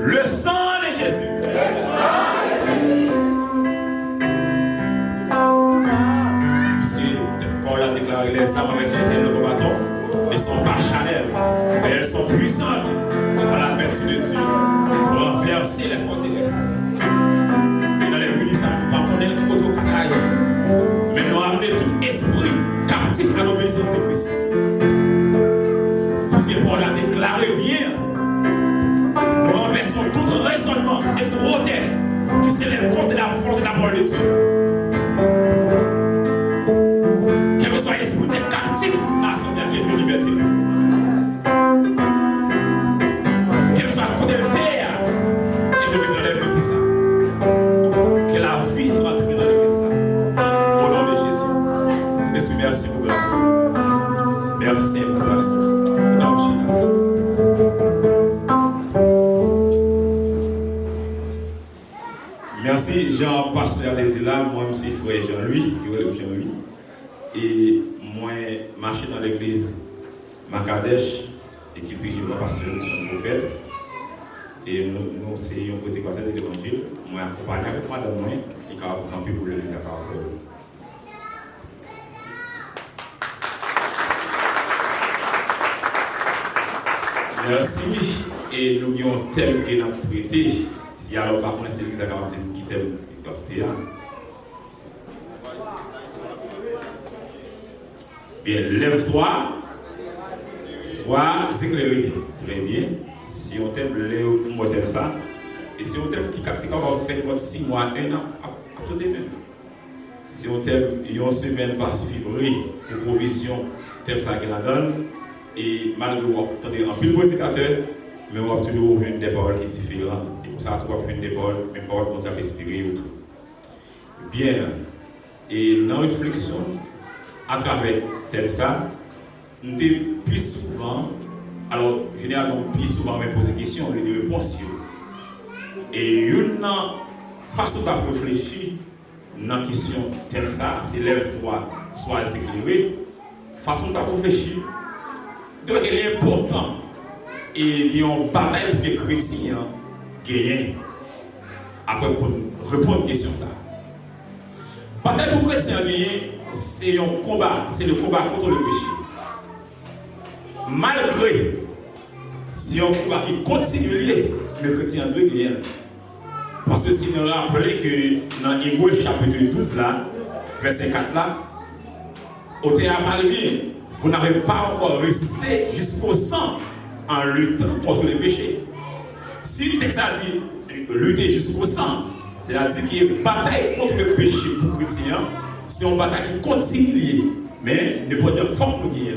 Le sang de Jésus. Puisque Paul a déclaré les armes avec lesquelles nous combattons ne sont pas charnelles, mais elles sont puissantes par la vertu de Dieu pour renverser les forteresses. Et dans les ministères, nous ne connaissons pas tout cacaille, mais nous amener tout esprit captif à l'obéissance de Christ. Puisque Paul a déclaré bien, nous renversons tout raisonnement et tout hauteur qui s'élève contre la volonté de la parole de Dieu. Quel que soit l'esprit captif à l'assemblée à Jésus de liberté. Quel que soit le côté de terre, que je vais me dire ça. Que la vie rentre dans l'église là. Au nom de Jésus. Seigneur, merci pour grâce. Merci Seigneur pour grâce. Merci Jean-Pasteur de dit là, moi c'est frère Jean-Louis, Jean-Louis. Et moi, marché dans l'église Makadesh, et qui dirige le pasteur, son prophète. Et nous, c'est un petit quartier de l'évangile. Moi, accompagné avec moi dans moi, et qui a campé pour l'église à Caracol. Merci. Et nous avons tel que nous avons traité. Si alors, par contre, c'est l'église à Caracol qui t'aime, qui t'aime. Bien, lève-toi, sois éclairé. Très bien. Si on t'aime, on t'aime ça. Et si on t'aime, qui capte, on va faire 6 mois, 1 an, à tout de même. Si on t'aime, une semaine par suffit pour provision, t'aimes ça qu'il la donne. Et malgré vous, attendez, un pile prédicateur, mais on va toujours ouvrir des paroles qui sont différentes. Et pour ça, tu vas ouvrir des paroles qu'on t'a inspiré ou tout. Bien. Et dans la réflexion, à travers tel ça, nous devons plus souvent, alors généralement plus souvent me poser des questions, des réponses. Et une façon de réfléchir dans la question tel ça, c'est lève-toi, sois éclairé, façon de réfléchir. Donc il est important et il y a une bataille pour que les chrétiens gagnent après pour répondre à la question ça. Bataille pour les chrétiens gagner, c'est un combat, c'est le combat contre le péché. Malgré, c'est un combat qui continue, le chrétien doit gagner. Parce que si nous rappelons que dans Hébreux chapitre 12, là, verset 4, là, au théâtre parlé bien, vous n'avez pas encore résisté jusqu'au sang en luttant contre le péché. Si le texte a dit lutter jusqu'au sang, c'est-à-dire qu'il y a une bataille contre le péché pour les chrétiens, c'est une bataille qui continue, mais ne peut pas force nous gagner.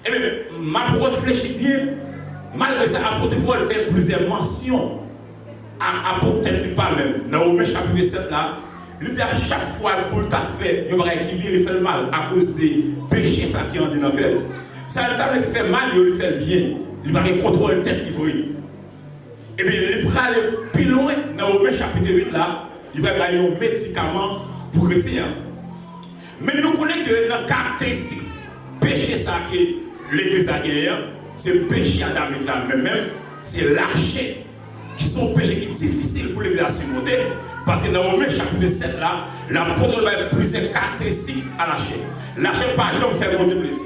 Et bien, ma réfléchir bien, malgré ça, apôtre Paul fait plusieurs mentions à peut-être pas même. Dans Romains chapitre 7 là, il dit à chaque fois pour t'a fait, il y a qui lui fait le mal à cause des péchés ça qui ont dans le cœur. Ça il fait mal, il fait bien. Il va contrôler le tête qui veut. Et bien, il va aller plus loin dans Romains chapitre 8 là, il va avoir un médicament pour chrétiens. Mais nous connaissons que dans la caractéristique péché ça que l'église a gagné, c'est le péché adamique là même, c'est lâcher. Qui sont péchés qui sont difficiles pour l'église à surmonter. Parce que dans Romains chapitre 7 là, l'apôtre va avoir plusieurs caractéristiques à lâcher. Lâcher par exemple faire mon Dieu plaisir.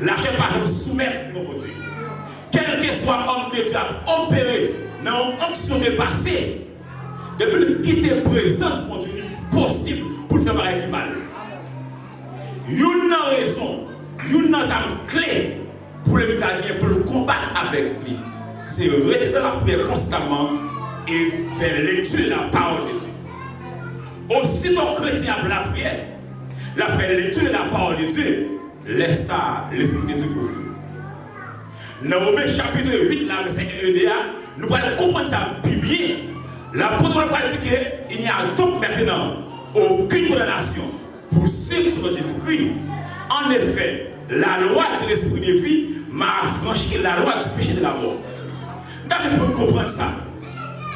Lâcher par exemple soumettre mon Dieu. Quel que soit l'homme de Dieu a opéré dans une onction de passé, de quitter la présence de Dieu possible pour faire pareil qui mal. Une raison, une arme clé pour l'église à gagner, pour le combattre avec lui. C'est rester dans la prière constamment et faire lecture de la parole de Dieu. Aussi ton chrétien a la prière, la faire lecture de la parole de Dieu, laisse ça l'esprit de Dieu couvrir. Dans Romains chapitre 8, là, verset 1, nous allons comprendre ça bien. L'apôtre va dire qu'il n'y a donc maintenant aucune condamnation pour ceux qui sont dans Jésus-Christ. En effet, la loi de l'esprit de vie m'a affranchi la loi du péché de la mort. D'accord, pour comprendre ça,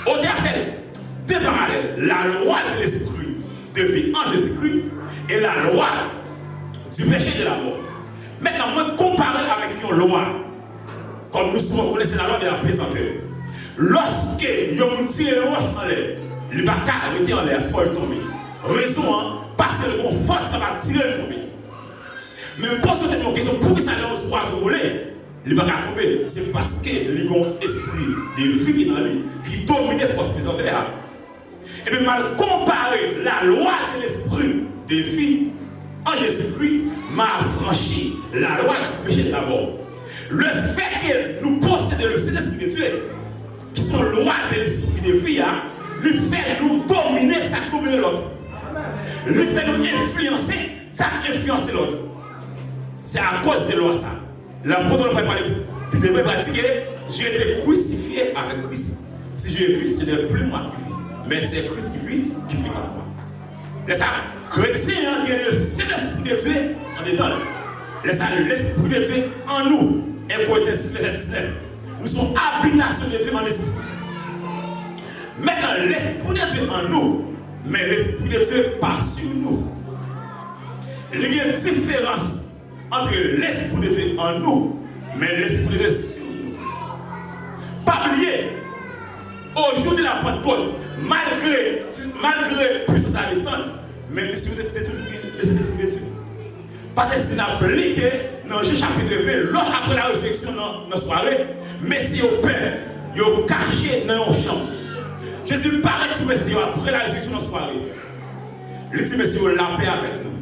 on a fait deux parallèles. La loi de l'esprit de vie en Jésus-Christ et la loi du péché de la mort. Maintenant, moi, comparer avec une loi, comme nous souvent connaissons la loi de la pesanteur. Lorsque vous tirez une roche en l'air, il ne va pas arrêter en l'air, il faut le tomber. Raison, parce que le force, ça va tirer le tomber. Mais pour cette question, pour que ça ait un oiseau volé, il ne va pas tomber. C'est parce que les gens esprit de vie qui est dans lui, qui domine la force pesanteur. Et bien, mal comparer la loi de l'esprit de vie en Jésus-Christ m'a affranchi la loi du péché d'abord. Le fait que nous possédons le Saint-Esprit de Dieu, qui sont lois de l'esprit de vie, lui fait nous dominer, ça domine l'autre. Lui fait nous influencer, ça influence l'autre. C'est à cause de lois ça. L'apôtre ne peut pas parler, il devait pratiquer, j'ai été crucifié avec Christ. Si je vis, ce n'est plus moi qui vis, mais c'est Christ qui vit en moi. C'est ça, chrétien qui est le Saint-Esprit de Dieu en dedans. L'Esprit de Dieu en nous. 1 Corinthiens 6, verset 19. Nous sommes habitation de Dieu en esprit. Maintenant, l'Esprit de Dieu en nous, mais l'Esprit de Dieu pas sur nous. Il y a une différence entre l'Esprit de Dieu en nous, mais l'Esprit de Dieu sur nous. Pas oublier, au jour de la Pentecôte, malgré puissance à descendre, mais l'Esprit de Dieu est toujours l'Esprit de Dieu. Parce que c'est appliqué dans Jean chapitre 20, lors après la résurrection dans la soirée, Messie au Père, il est caché dans un champ. Jésus paraît sur Messie après la résurrection dans la soirée. Il dit Messie, la paix avec nous.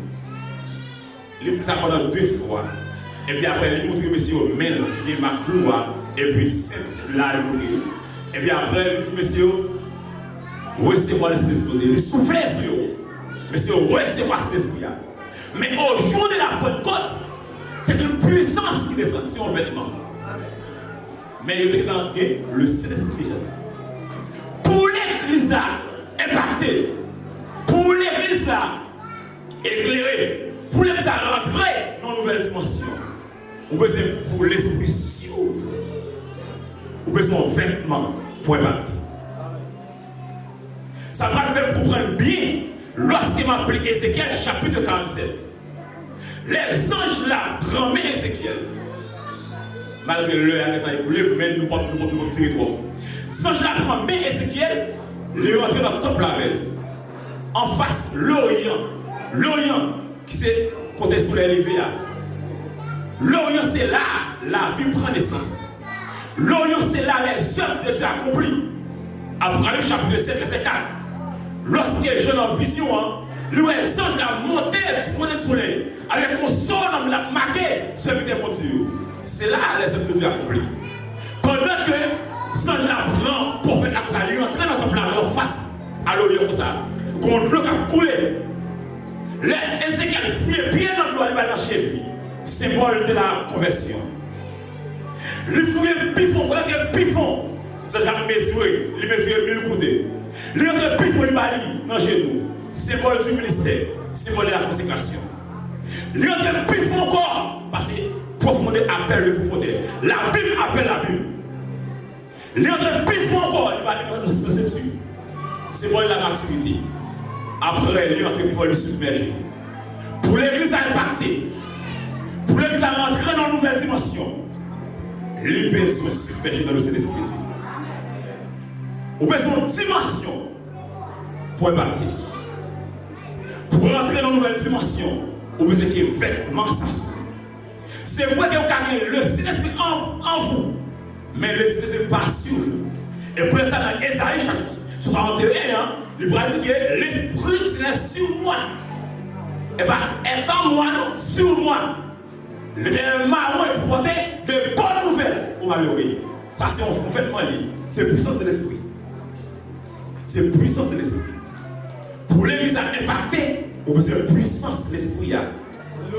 Il dit ça pendant 2 fois. Et puis après, il montre Messie au main, il est ma cloua, et puis sainte là, il montre. Et puis après, il dit Messie, recevoir le Saint-Esprit. Il souffle sur eux. Messie, recevoir cet esprit. Mais au jour de la Pentecôte, c'est une puissance qui descend sur un vêtement. Mais il y a le Saint-Esprit. Pour l'église là, impactée. Pour l'église là, éclairée. Pour l'église là, rentrer dans une nouvelle dimension. Vous besoin pour l'esprit s'ouvre. Vous besoin d'un vêtement pour impacter. Ça va le faire comprendre bien. Lorsqu'il m'a appelé Ézéchiel, chapitre 47, les anges là, ramènent Ézéchiel. Malgré le temps écoulé, mais nous ne pouvons pas tirer trop. Les anges là, ramènent Ézéchiel, les rentrent dans le temple avec. En face, l'Orient. L'Orient, qui c'est côté soleil levé. L'Orient, c'est là, la vie prend naissance. L'Orient, c'est là, les œuvres de Dieu accomplies. Apocalypse chapitre 7, verset 4. Lorsque je l'ai en vision, les anges l'ont monté du côté du soleil, avec un son, on l'a marqué, celui des montures. C'est là les œuvres de Dieu accomplies. Pendant que les anges la prend pour faire la chose, il rentre dans ton plan en face à l'Orient comme ça. Contre l'eau qui a coulé. Les Ézéchiel fouillent bien dans l'eau, il va dans cheville. Symbole de la conversion. Les fouillent pifon, quand il y a pifon, ça va mesurer, les mesurer 1000 coudées. Les autres pifons les bali dans genou, symbole du ministère, symbole de la consécration. Les autres pifons encore, parce que profondeur appelle le profondeur. La Bible appelle la Bible. Les autres pifons encore, les bali dans le ceinture, symbole de la maturité. Après, les autres pifons le submerger. Pour l'église à impacter, pour l'église à rentrer dans une nouvelle dimension, les besoins submergés dans le Saint-Esprit. Vous avez besoin de dimension pour impacter. Pour rentrer dans une nouvelle dimension, vous avez besoin que vêtements s'assoient. C'est vrai que vous avez le Saint-Esprit en vous, mais le Saint-Esprit n'est pas sur vous. Et pour ça, dans Ésaïe 61, il va dire que l'Esprit est sur moi. Et bien, étant moi, non, sur moi. Le marron est pour porter de bonnes nouvelles aux malheureux. Ça, c'est un vêtement lié. C'est la puissance de l'Esprit. C'est la puissance de l'esprit. Pour l'église à impacter, vous avez besoin de puissance de l'esprit.